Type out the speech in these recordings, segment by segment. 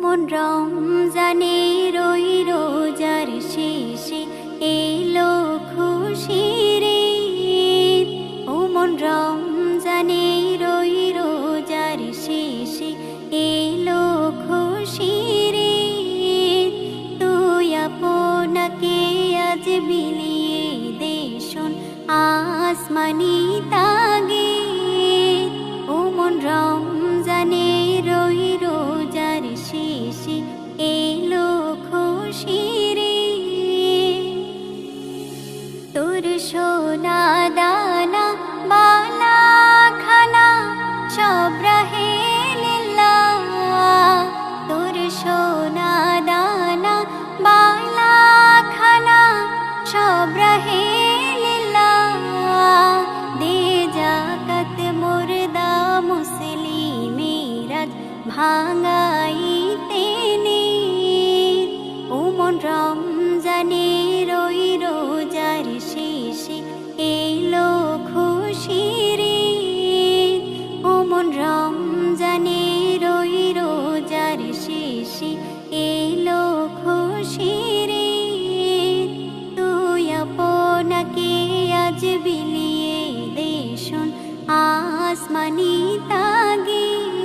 মন রমজানের ওই রোজার শেষে এলো খুশির ঈদ। ও মন রমজানের ওই রোজার শেষে এলো খুশির ঈদ। তুই আপনাকে আজ বিলিয়ে দে শোন আসমানি তাগিদ। ও মন রমজানের ওই রোজার শেষে এলো খুশির ঈদ। তোর সোনা দানা বালা খানা সব রাহে লিল্লাহ। তোর সোনা দানা বালা খানা সব রাহে লিল্লাহ। দে জাকাত মুর্দা মুসলিমের ভাঙাইতে নিদ। ও মন রমজানের ওই রোজার শেষে এলো খুশির ঈদ। ও মন রমজানের ওই রোজার শেষে এলো খুশির ঈদ। তুই আপনাকে আজ বিলিয়ে দে শোন আসমানি তাগিদ।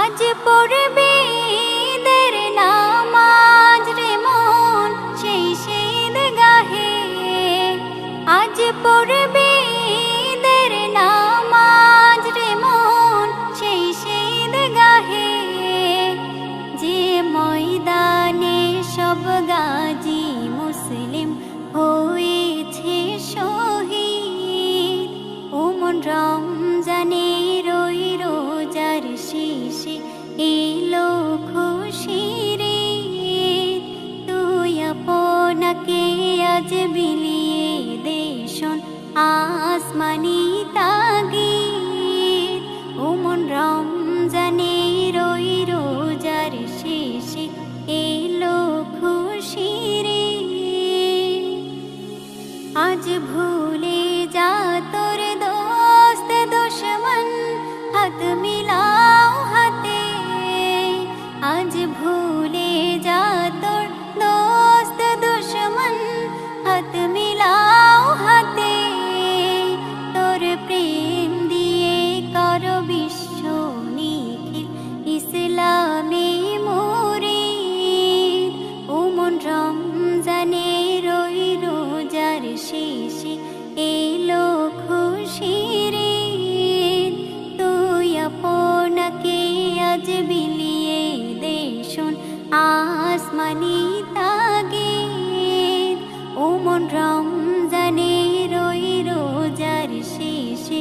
আজ পড়বে ঈদের নামাজ রে মন সেই ঈদগাহে। আজ পড়বে ঈদের নামাজ রে মন সেই ঈদগাহে। যে ময়দানে সব গাজী মুসলিম হয়েছে শহীদ। ও মন রমজানের ওই রোজার শেষে এলো খুশির ঈদ। তুই আপনাকে আজ বিলিয়ে দে শোন আসমানি তাগিদ। ও মন রমজানের ওই রোজার শেষে এলো খুশির ঈদ। আজ ভুলে যা তোর দোস্ত দুশ্মন হাত মিলাও হাতে। আজ ভুলে যা তোর দোস্ত দুশ্মন হাত মিলাও হাতে। তোর প্রেম দিয়ে কর বিশ্ব নিখিল ইসলামে মুরিদ। ও মন রমজানের ওই রোজার শেষে এলো খুশির ঈদ। তুই আপনাকে আজ বিলিয়ে দে শোন আসমানি তাগিদ। ও মন রমজানের ওই রোজার শেষে